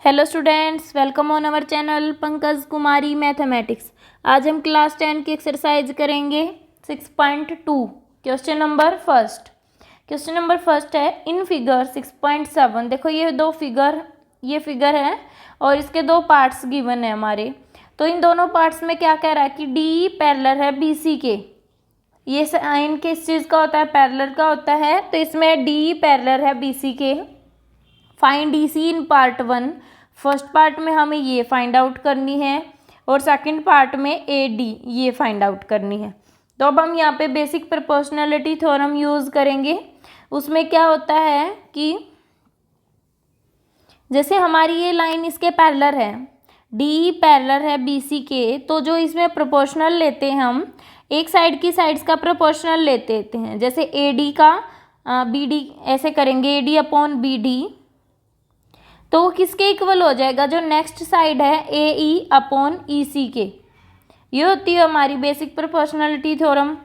Hello students, welcome on our channel Pankaj Kumari mathematics. आज हम class 10 की एक्सरसाइज करेंगे 6.2। क्वेश्चन नंबर फर्स्ट है इन फिगर 6.7। देखो ये फिगर है और इसके दो पार्ट्स गिवन है हमारे। तो इन दोनों पार्ट्स में क्या कह रहा है कि डी पैरेलल है बीसी के। ये साइन किस चीज़ का होता है? पैरेलल का होता है। तो इसमें डी पैरेलल है बीसी के। Find DC in part 1। First part में हमें ये फाइंड आउट करनी है और सेकंड पार्ट में एडी ये फाइंड आउट करनी है। तो अब हम यहाँ पे बेसिक प्रोपोर्शनलिटी थ्योरम यूज़ करेंगे। उसमें क्या होता है कि जैसे हमारी ये लाइन इसके पैरेलल है, डी पैरेलल है बीसी के, तो जो इसमें प्रोपोर्शनल लेते हैं हम एक साइड की साइड्स का प्रोपोर्शनल लेते हैं। जैसे एडी का बीडी ऐसे करेंगे, एडी अपॉन बीडी, तो वो किसके इक्वल हो जाएगा? जो नेक्स्ट साइड है ए ई अपॉन ई सी के। ये होती है हमारी बेसिक प्रोपोर्शनलिटी थ्योरम।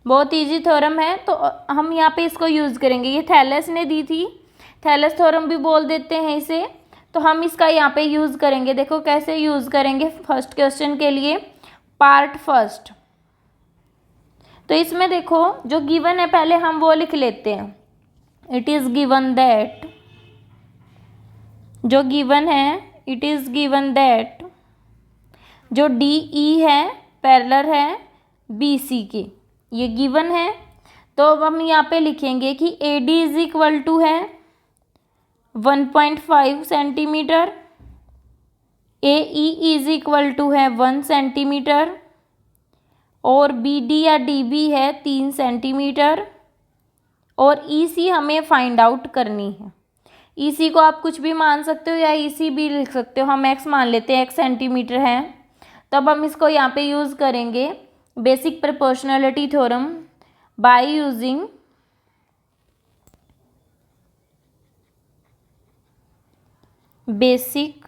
बहुत इजी थ्योरम है, तो हम यहाँ पे इसको यूज़ करेंगे। ये थैलेस ने दी थी, थैलेस थ्योरम भी बोल देते हैं इसे। तो हम इसका यहाँ पे यूज़ करेंगे। देखो कैसे यूज़ करेंगे। फर्स्ट क्वेश्चन के लिए पार्ट फर्स्ट, तो इसमें देखो जो गिवन है पहले हम वो लिख लेते हैं। इट इज़ गिवन दैट, जो गिवन है इट इज़ गिवन दैट जो डी ई है पैरेलल है बी सी के, ये गिवन है। तो अब हम यहाँ पे लिखेंगे कि A D is equal to है 1.5 centimetre, A E is equal to है 1 सेंटीमीटर, और बी डी या डी बी है 3 सेंटीमीटर, और ई सी हमें फाइंड आउट करनी है। ईसी को आप कुछ भी मान सकते हो या ईसी भी लिख सकते हो। हम एक्स मान लेते हैं, एक्स सेंटीमीटर है। तब हम इसको यहाँ पे यूज़ करेंगे basic proportionality theorem by using basic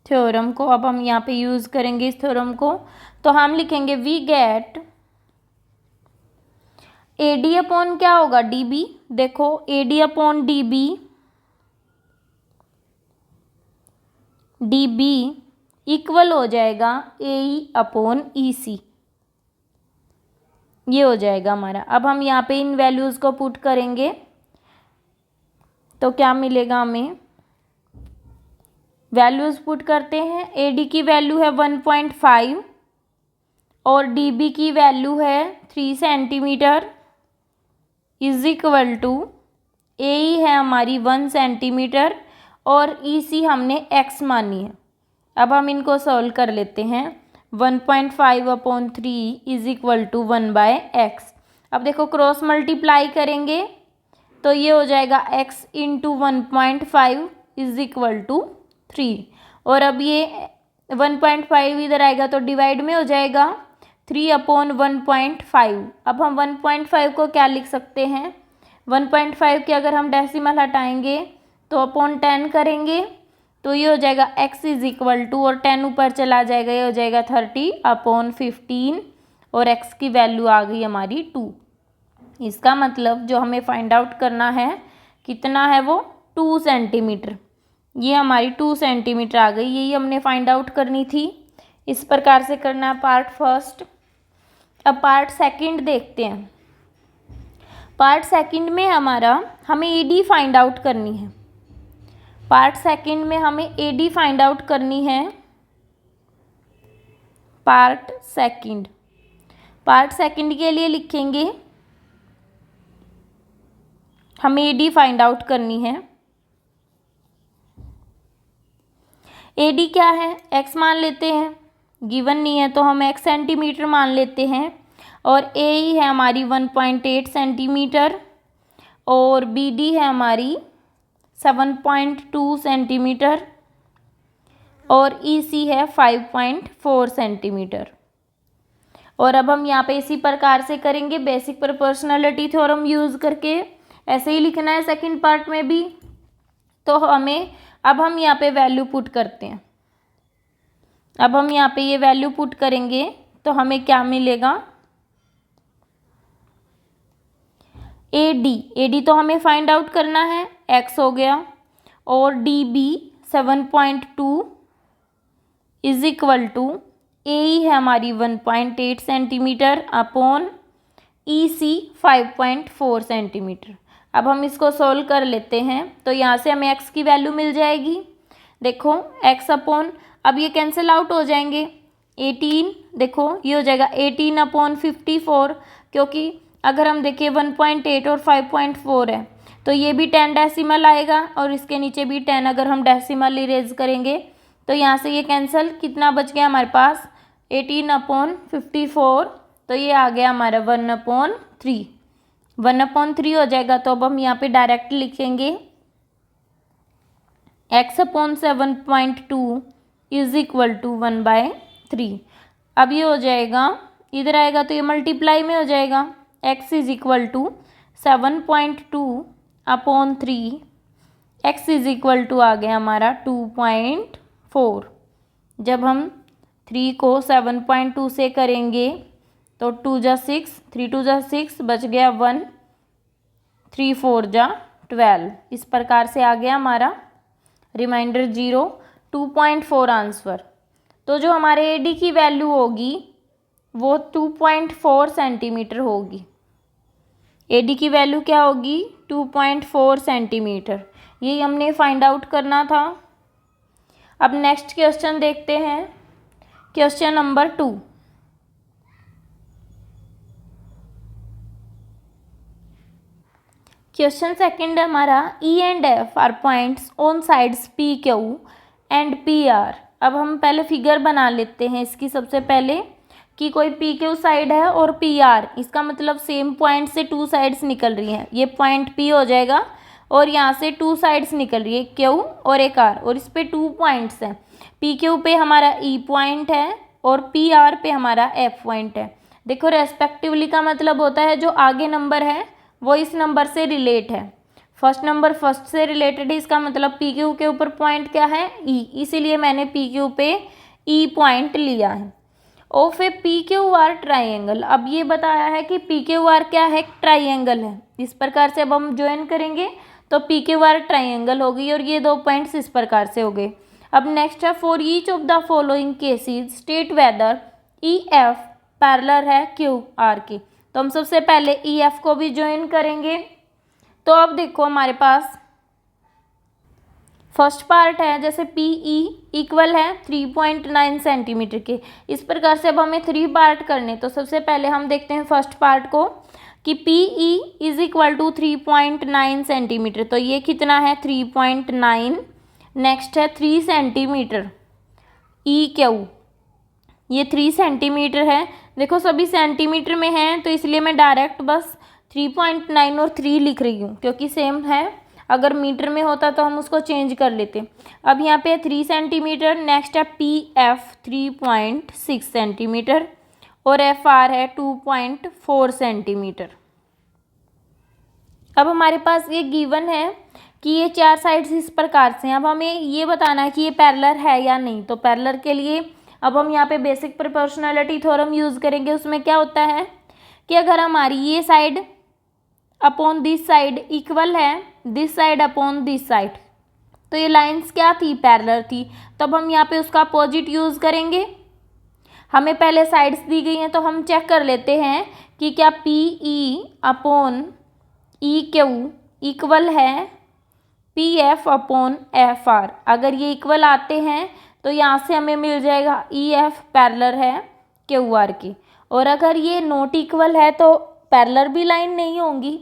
theorem को। अब हम यहाँ पे यूज़ करेंगे इस थ्योरम को। तो हम लिखेंगे we get A D upon क्या होगा? D B. देखो A D upon D B equal हो जाएगा ए ई अपॉन ई सी। ये हो जाएगा हमारा। अब हम यहाँ पे इन वैल्यूज़ को पुट करेंगे तो क्या मिलेगा हमें? वैल्यूज़ पुट करते हैं। ए डी की वैल्यू है 1.5 और डी बी की वैल्यू है 3 सेंटीमीटर इज इक्वल टू ए ई है हमारी 1 सेंटीमीटर और ई सी हमने एक्स मानी है। अब हम इनको सॉल्व कर लेते हैं। 1.5 upon 3 is equal to 1/x। अब देखो क्रॉस मल्टीप्लाई करेंगे तो ये हो जाएगा x into 1.5 is equal to 3। और अब ये 1.5 इधर आएगा तो डिवाइड में हो जाएगा 3 अपॉन 1.5। अब हम 1.5 को क्या लिख सकते हैं? 1.5 के अगर हम डेसिमल हटाएंगे तो अपॉन 10 करेंगे तो ये हो जाएगा x इज इक्वल टू, और 10 ऊपर चला जाएगा, ये हो जाएगा 30 अपॉन 15, और x की वैल्यू आ गई हमारी 2। इसका मतलब जो हमें फाइंड आउट करना है कितना है वो 2 सेंटीमीटर। ये हमारी 2 सेंटीमीटर आ गई। यही हमने फाइंड आउट करनी थी। इस प्रकार से करना है पार्ट फर्स्ट। अब पार्ट सेकंड देखते हैं। पार्ट सेकंड में हमें एडी फाइंड आउट करनी है। पार्ट सेकंड में हमें एडी फाइंड आउट करनी है। पार्ट सेकंड के लिए लिखेंगे हमें एडी फाइंड आउट करनी है। एडी क्या है? एक्स मान लेते हैं, गिवन नहीं है तो हम एक्स सेंटीमीटर मान लेते हैं, और ए ई है हमारी 1.8 सेंटीमीटर, और बी डी है हमारी 7.2 सेंटीमीटर, और ई सी है 5.4 सेंटीमीटर। और अब हम यहाँ पे इसी प्रकार से करेंगे बेसिक प्रोपोर्शनलिटी थ्योरम यूज़ करके। ऐसे ही लिखना है सेकंड पार्ट में भी। तो अब हम यहाँ पे वैल्यू पुट करते हैं। अब हम यहाँ पे ये वैल्यू पुट करेंगे तो हमें क्या मिलेगा, AD तो हमें फाइंड आउट करना है, x हो गया, और DB 7.2 is equal to AE है हमारी 1.8 सेंटीमीटर अपॉन EC 5.4 सेंटीमीटर। अब हम इसको सोल्व कर लेते हैं, तो यहाँ से हमें x की वैल्यू मिल जाएगी। देखो x अपॉन, अब ये कैंसिल आउट हो जाएंगे, 18, देखो ये हो जाएगा 18 अपॉन 54, क्योंकि अगर हम देखें 1.8 और 5.4 है तो ये भी 10 डेसिमल आएगा और इसके नीचे भी 10, अगर हम डेसिमल इरेज करेंगे तो यहाँ से ये कैंसिल, कितना बच गया हमारे पास 18 अपॉन 54, तो ये आ गया हमारा 1/3, 1/3 हो जाएगा। तो अब हम यहाँ पे डायरेक्ट लिखेंगे x upon 7.2 is equal to 1/3। अब ये हो जाएगा, इधर आएगा तो ये मल्टीप्लाई में हो जाएगा, x is equal to 7.2 upon 3, x is equal to आ गया हमारा 2.4। जब हम 3 को 7.2 से करेंगे तो 2 जा 6, 3 2 जा 6, बच गया 1, 3 4 जा 12। इस प्रकार से आ गया हमारा रिमाइंडर 0, 2.4 आंसर। तो जो हमारे AD की वैल्यू होगी वो 2.4 सेंटीमीटर होगी। AD की वैल्यू क्या होगी, 2.4 सेंटीमीटर। ये हमने फाइंड आउट करना था। अब नेक्स्ट क्वेश्चन देखते हैं, क्वेश्चन नंबर 2। क्वेश्चन सेकंड हमारा, E and F are points on sides PQ and PR। अब हम पहले फिगर बना लेते हैं इसकी सबसे पहले, कि कोई PQ साइड है और PR, इसका मतलब सेम पॉइंट से 2 साइड्स निकल रही हैं। ये पॉइंट P हो जाएगा और यहाँ से 2 साइड्स निकल रही है, Q और एक R, और इस पे 2 पॉइंट्स हैं। PQ पे हमारा E पॉइंट है और PR पे हमारा F पॉइंट है। देखो रेस्पेक्टिवली का मतलब होता है जो आगे नंबर है वो इस नंबर से रिलेट है। फर्स्ट नंबर फर्स्ट से रिलेटेड है, इसका मतलब PQ के ऊपर पॉइंट क्या है, E, इसीलिए मैंने PQ पे E पॉइंट लिया है। ऑफ ए PQR ट्राइंगल, अब ये बताया है कि PQR क्या है, ट्राइंगल है। इस प्रकार से अब हम ज्वाइन करेंगे तो PQR ट्राइंगल होगी, और ये 2 पॉइंट्स इस प्रकार से हो गए। अब नेक्स्ट है, for each of the following cases state whether EF parallel है QR के। तो हम सबसे पहले EF को भी ज्वाइन करेंगे। तो अब देखो हमारे पास फर्स्ट पार्ट है, जैसे PE इक्वल है 3.9 सेंटीमीटर के। इस प्रकार से अब हमें 3 पार्ट करने, तो सबसे पहले हम देखते हैं फर्स्ट पार्ट को कि PE is equal to 3.9 centimetre. तो ये कितना है, 3.9। नेक्स्ट है 3 सेंटीमीटर EQ, ये 3 सेंटीमीटर है। देखो सभी सेंटीमीटर में हैं तो इसलिए मैं डायरेक्ट बस 3.9 और 3 लिख रही हूँ, क्योंकि सेम है। अगर मीटर में होता तो हम उसको चेंज कर लेते। अब यहाँ पे 3 सेंटीमीटर। नेक्स्ट है PF 3.6 सेंटीमीटर और FR है 2.4 सेंटीमीटर। अब हमारे पास ये गिवन है कि ये 4 साइड्स इस प्रकार से हैं। अब हमें ये बताना है कि ये पैरेलल है या नहीं। तो पैरेलल के लिए अब हम यहाँ पे बेसिक प्रोपोर्शनैलिटी थ्योरम यूज़ करेंगे। उसमें क्या होता है कि अगर हमारी ये side upon this side equal है this side upon this side, तो ये लाइंस क्या थी, पैरेलल थी। तब हम यहाँ पे उसका अपोजिट यूज़ करेंगे। हमें पहले साइड्स दी गई हैं तो हम चेक कर लेते हैं कि क्या PE अपॉन EQ इक्वल है PF अपॉन FR। अगर ये इक्वल आते हैं तो यहाँ से हमें मिल जाएगा EF पैरेलल है QR की। और अगर ये नॉट इक्वल है तो पैरेलल भी लाइन नहीं होंगी,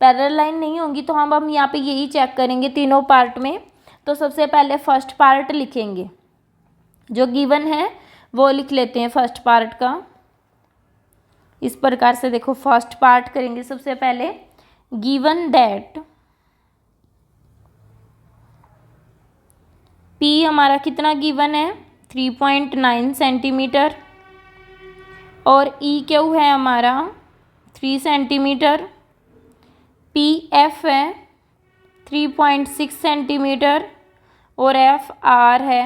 पैरेलल लाइन नहीं होंगी। तो हम यहाँ पे यही चेक करेंगे तीनों पार्ट में। तो सबसे पहले फर्स्ट पार्ट लिखेंगे, जो गिवन है वो लिख लेते हैं फर्स्ट पार्ट का। इस प्रकार से देखो फर्स्ट पार्ट करेंगे सबसे पहले, गिवन दैट P हमारा कितना गिवन है, 3.9 सेंटीमीटर, और EQ है हमारा 3 सेंटीमीटर, PF है 3.6 सेंटीमीटर और FR है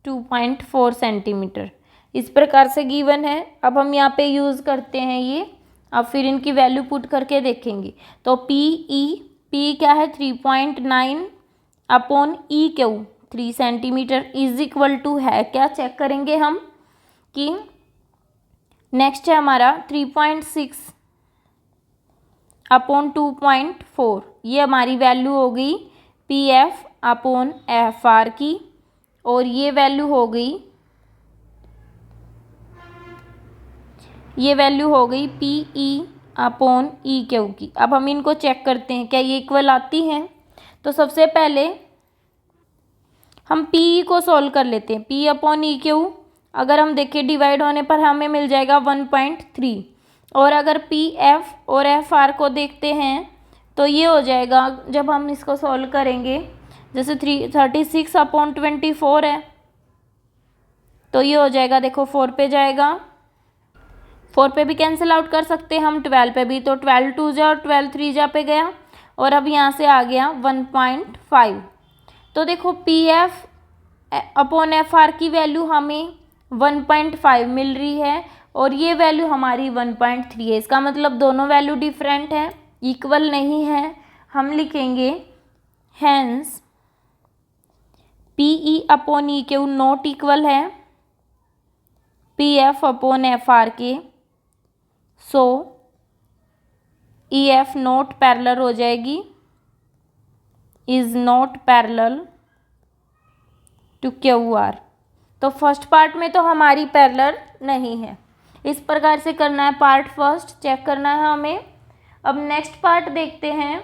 2.4 सेंटीमीटर। इस प्रकार से गिवन है। अब हम यहाँ पे यूज़ करते हैं ये, अब फिर इनकी वैल्यू पुट करके देखेंगे। तो पी क्या है 3.9 upon E Q 3 centimetre is equal to है क्या, चेक करेंगे हम कि नेक्स्ट है हमारा 3.6 अपॉन 2.4, ये हमारी वैल्यू हो गई P F upon F are की, और ये वैल्यू हो गई P E upon E Q की। अब हम इनको चेक करते हैं क्या ये इक्वल आती हैं। तो सबसे पहले हम पी ई को सॉल्व कर लेते हैं। पी अपॉन ई क्यू अगर हम देखें डिवाइड होने पर हमें मिल जाएगा 1.3, और अगर पी एफ और एफ आर को देखते हैं तो ये हो जाएगा, जब हम इसको सॉल्व करेंगे जैसे 36 अपॉन 24 है तो ये हो जाएगा, देखो 4 पे जाएगा, 4 पे भी कैंसिल आउट कर सकते हैं हम, 12 पे भी, तो 12 2 जा और 12 3 जा पे गया, और अब यहाँ से आ गया 1.5। तो देखो P F upon F are की वैल्यू हमें 1.5 मिल रही है और ये वैल्यू हमारी 1.3 है। इसका मतलब दोनों वैल्यू डिफरेंट है, इक्वल नहीं है। हम लिखेंगे hence P E upon E Q not equal है P F upon F R के, so E F not parallel हो जाएगी, is not parallel to Q R. तो फर्स्ट पार्ट में तो हमारी पैरेलल नहीं है। इस प्रकार से करना है पार्ट फर्स्ट, चेक करना है हमें। अब नेक्स्ट पार्ट देखते हैं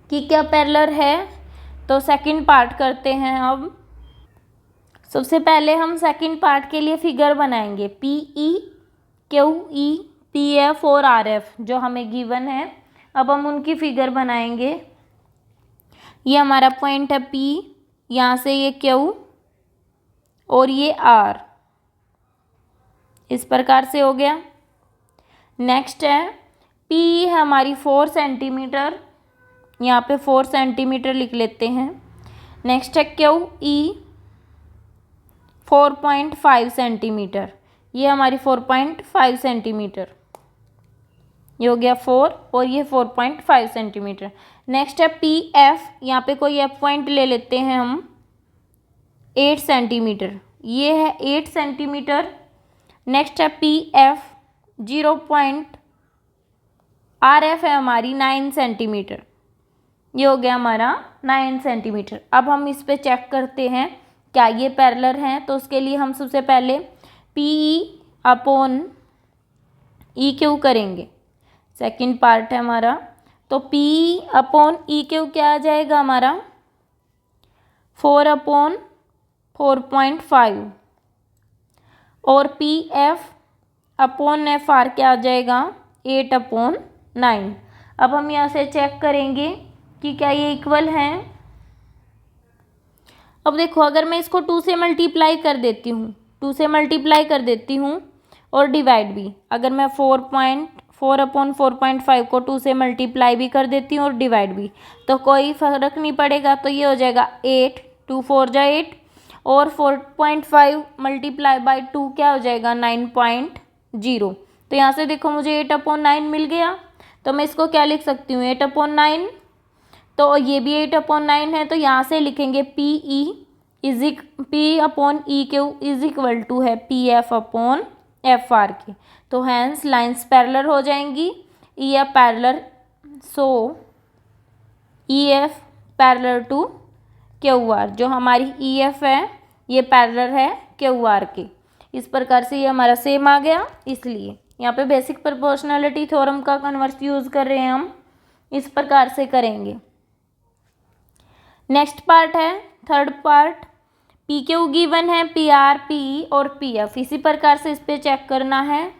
कि क्या पैरेलल है, तो सेकंड पार्ट करते हैं। अब सबसे पहले हम सेकंड पार्ट के लिए फिगर बनाएंगे, P E Q E P F और आर एफ जो हमें गिवन है। अब हम उनकी फिगर बनाएंगे। ये हमारा पॉइंट है पी, यहाँ से ये क्यू और ये आर, इस प्रकार से हो गया। नेक्स्ट है पी है हमारी 4 सेंटीमीटर, यहाँ पे 4 सेंटीमीटर लिख लेते हैं। नेक्स्ट है क्यू ई 4.5 सेंटीमीटर, ये हमारी 4.5 सेंटीमीटर, ये हो गया 4 और ये 4.5 सेंटीमीटर। नेक्स्ट है पी एफ, यहाँ पे कोई एफ पॉइंट ले लेते हैं हम, 8 सेंटीमीटर, ये है 8 सेंटीमीटर। नेक्स्ट है P F 0 point, R F है हमारी 9 सेंटीमीटर, ये हो गया हमारा 9 सेंटीमीटर। अब हम इस पे चेक करते हैं क्या ये पैरेलल हैं। तो उसके लिए हम सबसे पहले P E upon E Q करेंगे, सेकंड पार्ट है हमारा। तो पी अपॉन ई क्यू क्या आ जाएगा हमारा 4 अपॉन 4.5, और P F upon F are क्या आ जाएगा 8 अपॉन 9। अब हम यहाँ से चेक करेंगे कि क्या ये इक्वल हैं। अब देखो अगर मैं इसको 2 से मल्टीप्लाई कर देती हूँ, 2 से मल्टीप्लाई कर देती हूँ और डिवाइड भी, अगर मैं 4 अपॉन 4.5 को 2 से मल्टीप्लाई भी कर देती हूँ और डिवाइड भी, तो कोई फ़र्क नहीं पड़ेगा। तो ये हो जाएगा 8, 2 4 जा 8, और 4.5 मल्टीप्लाई बाई 2 क्या हो जाएगा 9.0। तो यहाँ से देखो मुझे 8 अपॉन 9 मिल गया, तो मैं इसको क्या लिख सकती हूँ 8 अपॉन 9, तो ये भी 8 अपॉन 9 है। तो यहाँ से लिखेंगे P E P upon E Q is equal to है P F upon F R के। तो हैंस लाइंस पैरेलल हो जाएंगी, E F parallel, so E F parallel to Q R, जो हमारी ई एफ है ये पैरेलल है क्यू आर के। इस प्रकार से ये हमारा सेम आ गया, इसलिए यहाँ पे बेसिक प्रोपोर्शनलिटी थ्योरम का कन्वर्स यूज़ कर रहे हैं हम, इस प्रकार से करेंगे। नेक्स्ट पार्ट है third part, P Q given है, पी आर पी ई और पी एफ, इसी प्रकार से इस पे चेक करना है।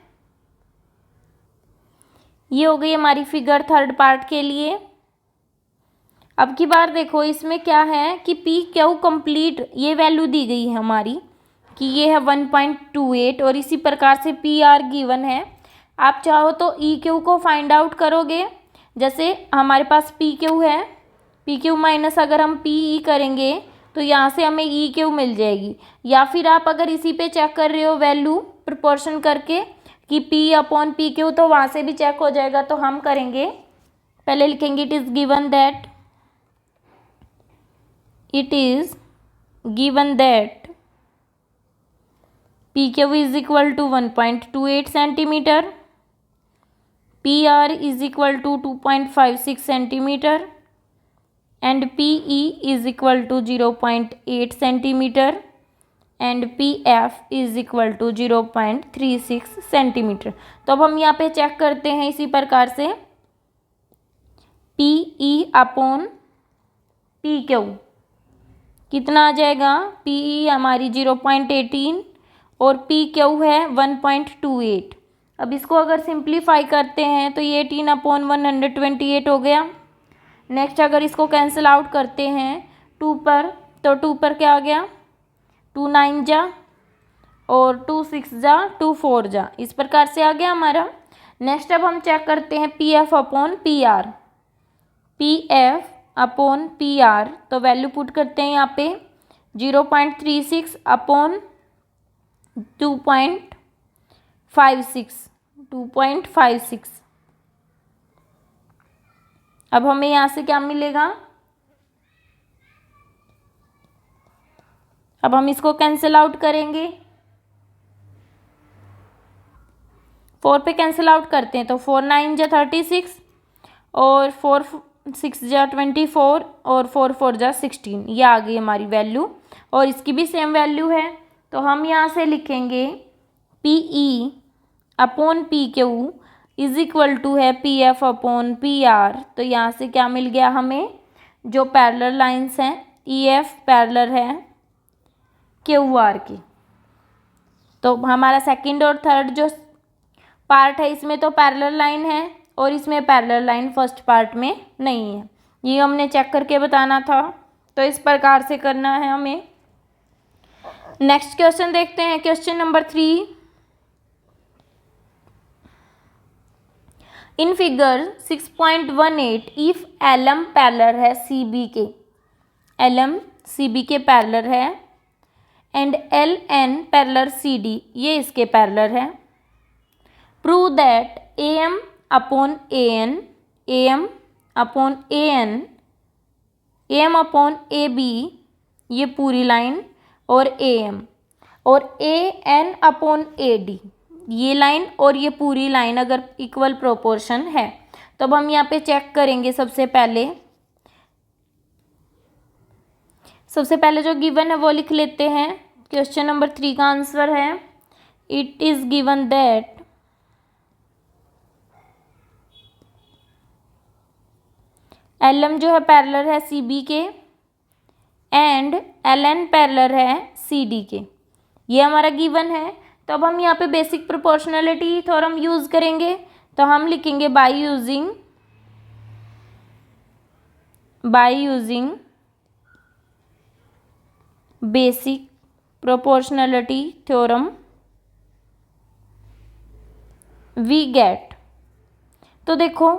ये हो गई हमारी फिगर थर्ड पार्ट के लिए। अब की बार देखो इसमें क्या है कि पी क्यू कंप्लीट ये वैल्यू दी गई है हमारी कि ये है 1.28, और इसी प्रकार से पी आर गिवन है। आप चाहो तो ई क्यू को फाइंड आउट करोगे, जैसे हमारे पास पी क्यू है, पी क्यू माइनस अगर हम पी ई करेंगे तो यहाँ से हमें ई क्यू मिल जाएगी। या फिर आप अगर इसी पे चेक कर रहे हो वैल्यू प्रोपोर्शन करके कि पी अपॉन पी क्यू, तो वहाँ से भी चेक हो जाएगा। तो हम करेंगे, पहले लिखेंगे it is given that P Q is equal to 1.28 centimetre, P R is equal to 2.56 centimetre and PE is equal to 0.8 centimetre and PF is equal to 0.36 centimetre. तो अब हम यहाँ पे चेक करते हैं इसी प्रकार से PE अपॉन PQ कितना आ जाएगा। PE हमारी 0.18 और PQ है 1.28। अब इसको अगर सिंप्लीफाई करते हैं तो ये 18 अपॉन 128 हो गया। नेक्स्ट अगर इसको कैंसिल आउट करते हैं 2 पर, तो 2 पर क्या आ गया, 2 9 जा और 2 6 जा 2 4 जा, इस प्रकार से आ गया हमारा। नेक्स्ट अब हम चेक करते हैं P F upon P are. P F upon P R, तो वैल्यू पुट करते हैं यहाँ पे 0.36 अपॉन 2.56। अब हमें यहाँ से क्या मिलेगा, अब हम इसको कैंसिल आउट करेंगे। 4 पे कैंसिल आउट करते हैं तो 4 9 जा 36 और 4 6 जा 24 और 4 4 जा 16, ये आ गई हमारी वैल्यू। और इसकी भी सेम वैल्यू है, तो हम यहाँ से लिखेंगे P E upon P Q is equal to है P F upon P R. तो यहाँ से क्या मिल गया हमें, जो पैरेलल लाइंस हैं ई एफ पैरेलल है क्यू आर की। तो हमारा सेकंड और थर्ड जो पार्ट है इसमें तो पैरेलल लाइन है और इसमें पैरेलल लाइन फर्स्ट पार्ट में नहीं है, ये हमने चेक करके बताना था। तो इस प्रकार से करना है हमें। नेक्स्ट क्वेश्चन देखते हैं, question number 3। In figure 6.18 if LM parallel है CB के, LM CB के पैरेलल है एंड LN पैरेलल CD, ये इसके पैरेलल है। Prove that AM upon AN, AM upon AN, AM upon AB, ये पूरी लाइन और AM और AN अपॉन AD, ये लाइन और ये पूरी लाइन अगर इक्वल प्रोपोर्शन है। तो अब हम यहाँ पे चेक करेंगे। सबसे पहले जो गिवन है वो लिख लेते हैं। क्वेश्चन नंबर 3 का आंसर है it is given that LM जो है पैरेलल है CB के एंड LN पैरेलल है CD के, ये हमारा गिवन है। तो अब हम यहाँ पे बेसिक प्रोपोर्शनलिटी थ्योरम यूज करेंगे। तो हम लिखेंगे by using basic proportionality theorem we get. तो देखो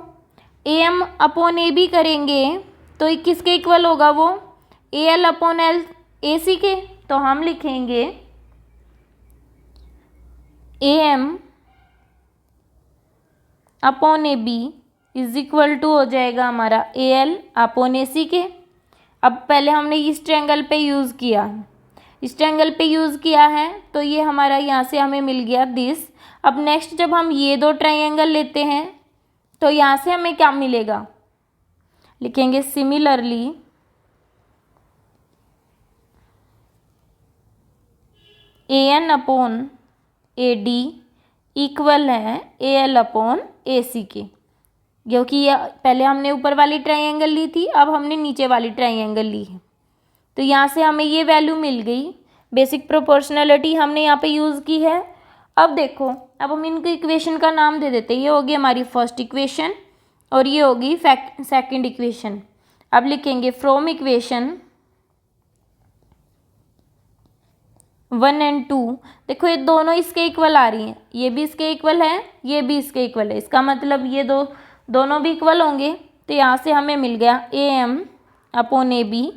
AM अपॉन AB करेंगे तो ये किसके इक्वल होगा, वो AL अपॉन L AC के। तो हम लिखेंगे AM upon AB is equal to हो जाएगा हमारा AL अपॉन AC के। अब पहले हमने इस ट्रायंगल पे यूज़ किया है, तो ये हमारा यहाँ से हमें मिल गया दिस। अब नेक्स्ट जब हम ये दो ट्रायंगल लेते हैं तो यहाँ से हमें क्या मिलेगा, लिखेंगे similarly AN upon AD equal है AL अपॉन AC के, क्योंकि ये पहले हमने ऊपर वाली ट्रायंगल ली थी, अब हमने नीचे वाली ट्रायंगल ली है। तो यहाँ से हमें ये वैल्यू मिल गई। बेसिक प्रोपोर्शनलिटी हमने यहाँ पे यूज़ की है। अब देखो, अब हम इनको इक्वेशन का नाम दे देते हैं। ये होगी हमारी फर्स्ट इक्वेशन और ये होगी सेकंड इक्वेशन। अब लिखेंगे फ्रॉम इक्वेशन 1 एंड 2। देखो ये दोनों इसके इक्वल आ रही हैं, ये भी इसके इक्वल है, ये भी इसके इक्वल है, इसका मतलब ये दोनों भी इक्वल होंगे। तो यहाँ से हमें मिल गया AM अपॉन AB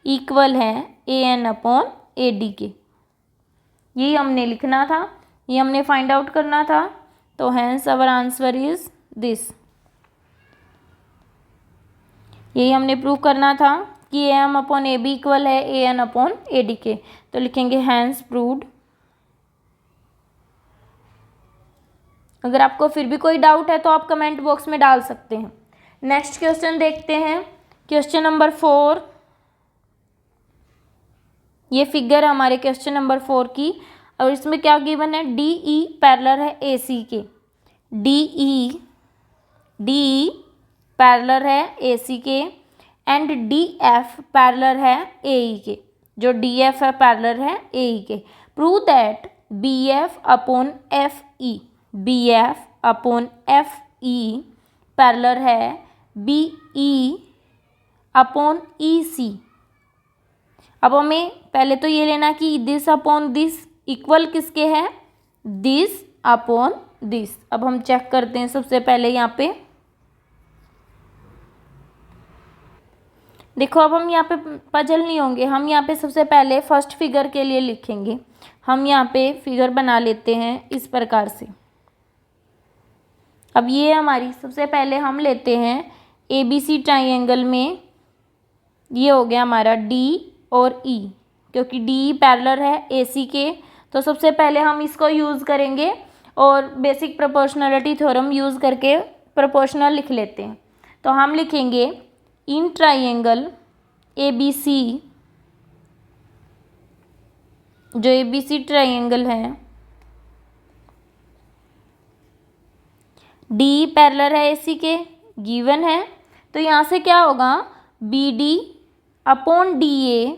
इक्वल है A N upon A D के। यही हमने लिखना था, ये हमने फाइंड आउट करना था। तो hence our answer is this. यही हमने प्रूव करना था कि A M upon A B equal है A N upon A D के। तो लिखेंगे हैंस प्रूव्ड। अगर आपको फिर भी कोई डाउट है तो आप कमेंट बॉक्स में डाल सकते हैं। नेक्स्ट क्वेश्चन देखते हैं, क्वेश्चन नंबर 4। ये फिगर हमारे क्वेश्चन नंबर 4 की, और इसमें क्या गिवन है, डी ई पैरेलल है ए सी के। डी ई पैरेलल है ए सी के एंड डी एफ पैरेलल है ए ई के। जो डी एफ है पैरेलल है ए ई के। Prove that B F upon F E, B F upon F E parallel है B E upon E C. अब हमें पहले तो ये लेना कि दिस अपॉन दिस इक्वल किसके है, दिस अपॉन दिस। अब हम चेक करते हैं सबसे पहले यहाँ पे। देखो अब हम यहाँ पे पजल नहीं होंगे, हम यहाँ पे सबसे पहले फर्स्ट फिगर के लिए लिखेंगे। हम यहाँ पे फिगर बना लेते हैं इस प्रकार से। अब ये हमारी सबसे पहले हम लेते हैं ए बी सी ट्राइंगल में, ये हो गया हमारा डी और ई, क्योंकि डी पैरेलल है ए सी के। तो सबसे पहले हम इसको यूज़ करेंगे और बेसिक प्रोपोर्शनलिटी थ्योरम यूज़ करके प्रोपोर्शनल लिख लेते हैं। तो हम लिखेंगे इन ट्राइंगल ए बी सी, जो ए बी सी ट्राइंगल है, डी पैरेलल है ए सी के, गिवन है। तो यहाँ से क्या होगा, B D upon D A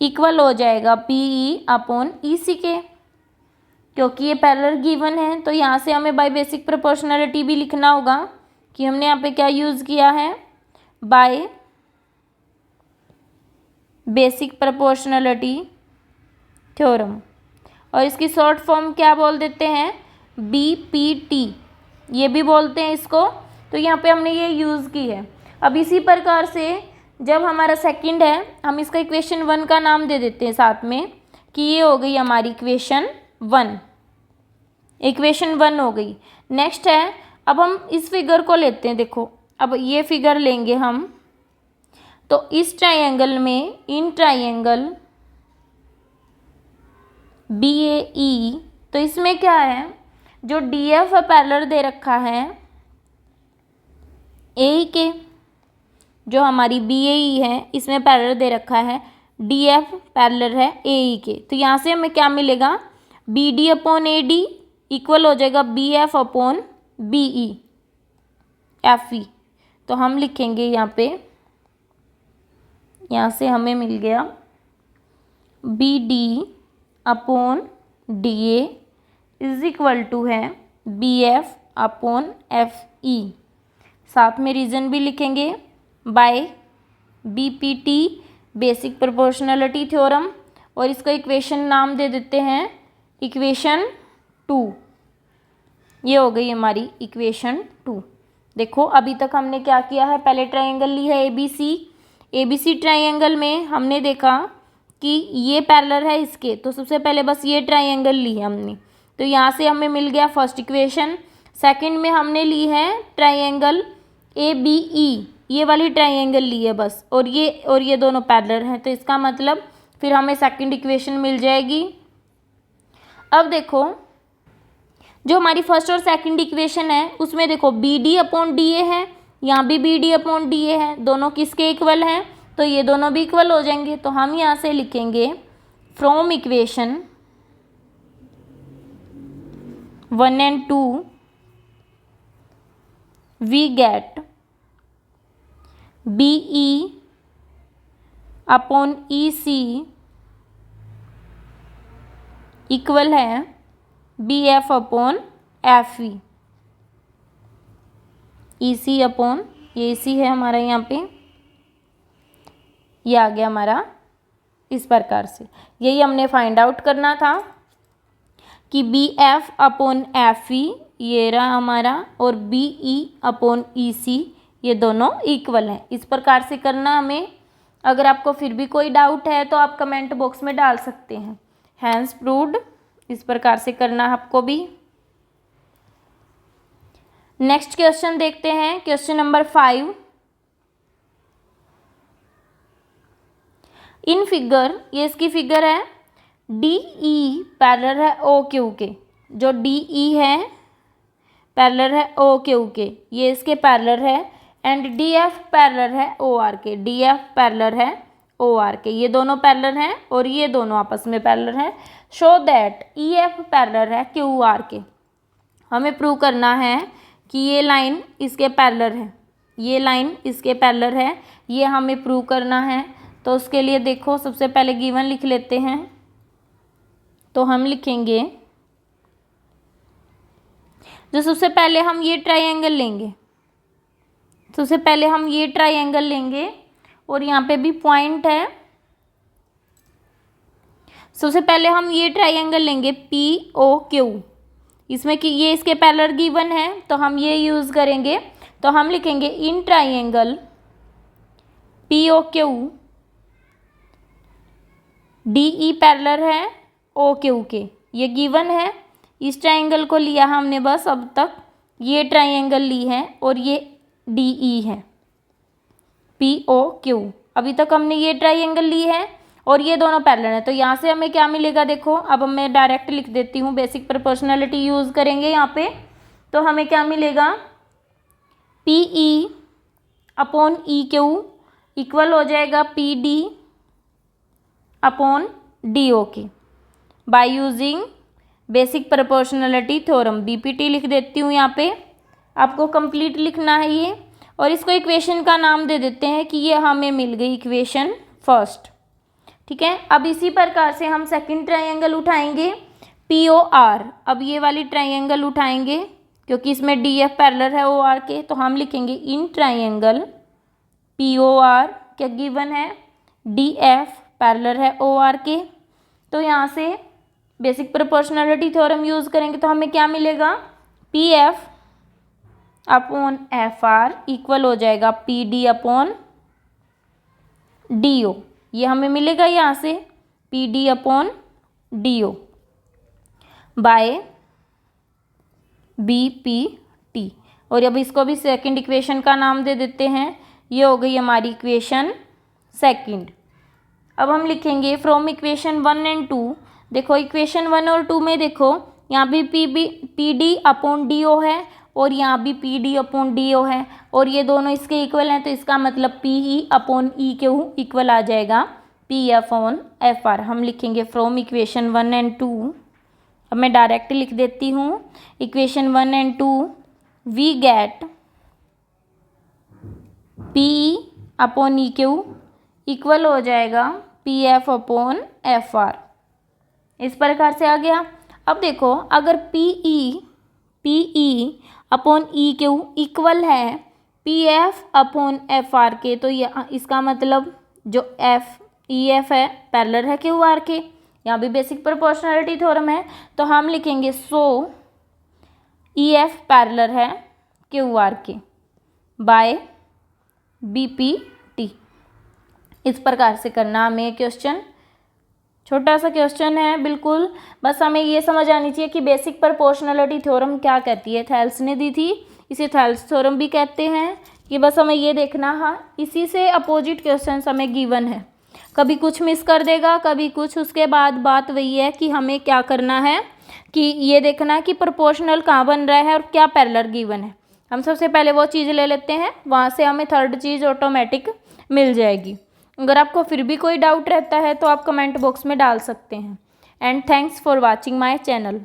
equal हो जाएगा पी ई अपॉन ई सी के, क्योंकि ये पैरेलल गिवन है। तो यहाँ से हमें बाय बेसिक प्रोपोर्शनलिटी भी लिखना होगा कि हमने यहाँ पे क्या यूज़ किया है, बाय बेसिक प्रोपोर्शनलिटी थ्योरम। और इसकी शॉर्ट फॉर्म क्या बोल देते हैं, बी पी टी, ये भी बोलते हैं इसको। तो यहाँ पे हमने ये यूज़ की है। अब इसी प्रकार से जब हमारा सेकंड है, हम इसका इक्वेशन 1 का नाम दे देते हैं साथ में, कि ये हो गई हमारी इक्वेशन 1, इक्वेशन 1 हो गई। नेक्स्ट है, अब हम इस फिगर को लेते हैं। देखो अब ये फिगर लेंगे हम, तो इस ट्राइंगल में, इन ट्राइंगल बी ए ई, तो इसमें क्या है, जो डी एफ पैरेलल दे रखा है ए ई के, जो हमारी बी ए ई है इसमें पैरेलल दे रखा है डी एफ पैरेलल है ए ई के। तो यहाँ से हमें क्या मिलेगा, B D upon A D equal हो जाएगा B F upon B E F E. तो हम लिखेंगे यहाँ पे, यहाँ से हमें मिल गया B D upon D A is equal to है B F upon F E. साथ में रीज़न भी लिखेंगे by B P T basic proportionality theorem, और इसका इक्वेशन नाम दे देते हैं इक्वेशन 2। ये हो गई हमारी इक्वेशन 2। देखो अभी तक हमने क्या किया है, पहले ट्राइंगल ली है A B C. A B C triangle में हमने देखा कि ये पैरेलल है इसके, तो सबसे पहले बस ये ट्राइंगल ली है हमने। तो यहाँ से हमें मिल गया फर्स्ट इक्वेशन। सेकंड में हमने ली है ट्राइंगल ए बी ई, ये वाली ट्राइंगल ली है बस, और ये दोनों पैरेलल हैं। तो इसका मतलब फिर हमें सेकंड इक्वेशन मिल जाएगी। अब देखो जो हमारी फर्स्ट और सेकंड इक्वेशन है उसमें देखो B D upon D A है, यहाँ भी B D upon D A है, दोनों किसके इक्वल हैं, तो ये दोनों भी इक्वल हो जाएंगे। तो हम यहाँ से लिखेंगे from equation 1 and 2 we get B E upon E C equal है B F upon F E. E C upon ये सी है हमारा, यहाँ पे ये आ गया हमारा इस प्रकार से। यही हमने फाइंड आउट करना था कि B F upon F E ये रहा हमारा, और बी ई अपॉन ई सी ये दोनों इक्वल हैं। इस प्रकार से करना हमें। अगर आपको फिर भी कोई डाउट है तो आप कमेंट बॉक्स में डाल सकते हैं। हैंस प्रूव्ड, इस प्रकार से करना है आपको भी। नेक्स्ट क्वेश्चन देखते हैं, क्वेश्चन नंबर 5। इन फिगर, ये इसकी फिगर है, डी ई पैरेलल है ओ क्यू के। जो डी ई है पैरेलल है ओ क्यू के, ये इसके पैरेलल है। एंड डी एफ पैरेलल है ओ आर के, डी एफ पैरेलल है ओ आर के, ये दोनों पैरेलल हैं और ये दोनों आपस में पैरेलल हैं। Show that E F parallel है क्यू आर के। हमें प्रूव करना है कि ये लाइन इसके पैरेलल है, ये लाइन इसके पैरेलल है, ये हमें प्रूव करना है। तो उसके लिए देखो, सबसे पहले गिवन लिख लेते हैं। तो हम लिखेंगे, जो सबसे पहले हम ये ट्रायंगल लेंगे, सबसे पहले हम ये ट्रायंगल लेंगे और यहाँ पे भी पॉइंट है। सबसे पहले हम ये ट्रायंगल लेंगे पी ओ क्यू, इसमें कि ये इसके पैरेलल गिवन है तो हम ये यूज़ करेंगे। तो हम लिखेंगे in triangle P O Q D E parallel है ओ क्यू के, ये गिवन है। इस ट्रायंगल को लिया हमने बस अब तक, ये ट्रायंगल ली है और ये डी ई है पी ओ क्यू। अभी तक हमने ये ट्रायंगल ली है और ये दोनों पैरेलल है। तो यहाँ से हमें क्या मिलेगा, देखो अब मैं डायरेक्ट लिख देती हूँ, बेसिक प्रोपोर्शनलिटी यूज़ करेंगे यहाँ पे। तो हमें क्या मिलेगा, P E upon E Q equal हो जाएगा P D upon D O के by using basic proportionality theorem. BPT लिख देती हूँ यहाँ पे, आपको कंप्लीट लिखना है ये। और इसको इक्वेशन का नाम दे देते हैं कि ये हमें मिल गई इक्वेशन फर्स्ट। ठीक है, अब इसी प्रकार से हम सेकंड ट्रायंगल उठाएंगे पी ओ आर। अब ये वाली ट्रायंगल उठाएंगे क्योंकि इसमें डी एफ पैरेलल है ओ आर के। तो हम लिखेंगे in triangle P O R, क्या गिवन है, डी एफ पैरेलल है ओ आर के। तो यहाँ से बेसिक प्रोपोर्शनलिटी थ्योरम यूज़ करेंगे तो हमें क्या मिलेगा, P F upon F R equal हो जाएगा P D upon D O. ये हमें मिलेगा यहाँ से P D upon D O by B P T. और अब इसको भी सेकंड इक्वेशन का नाम दे देते हैं, ये हो गई हमारी इक्वेशन सेकंड। अब हम लिखेंगे फ्रॉम इक्वेशन 1 एंड 2। देखो इक्वेशन 1 और 2 में देखो, यहाँ भी P D upon D O है और यहाँ भी P D upon D O है और ये दोनों इसके इक्वल हैं। तो इसका मतलब P E upon E Q equal आ जाएगा P F on F R. हम लिखेंगे फ्रॉम इक्वेशन 1 एंड 2। अब मैं डायरेक्ट लिख देती हूँ, equation 1 and 2 we get P E upon E Q equal हो जाएगा P F upon F R. इस प्रकार से आ गया। अब देखो अगर P E upon E Q equal है P F upon F R के, तो ये इसका मतलब जो एफ ई एफ है पैरेलल है क्यू आर के। यहाँ भी बेसिक प्रोपोर्शनलिटी थ्योरम है। तो हम लिखेंगे सो ई एफ पैरेलल है क्यू आर के बाय बी पी टी। इस प्रकार से करना हमें क्वेश्चन, छोटा सा क्वेश्चन है बिल्कुल। बस हमें ये समझ आनी चाहिए कि बेसिक प्रोपोर्शनलिटी थ्योरम क्या कहती है। थेल्स ने दी थी, इसे थेल्स थ्योरम भी कहते हैं। कि बस हमें ये देखना है, इसी से अपोजिट क्वेश्चन हमें गिवन है, कभी कुछ मिस कर देगा कभी कुछ। उसके बाद बात वही है कि हमें क्या करना है कि ये देखना है कि प्रोपोर्शनल कहाँ बन रहा है और क्या पैरेलल गिवन है। हम सबसे पहले वो चीज़ ले लेते हैं, वहाँ से हमें थर्ड चीज़ ऑटोमेटिक मिल जाएगी। अगर आपको फिर भी कोई डाउट रहता है तो आप कमेंट बॉक्स में डाल सकते हैं। And thanks for watching my channel.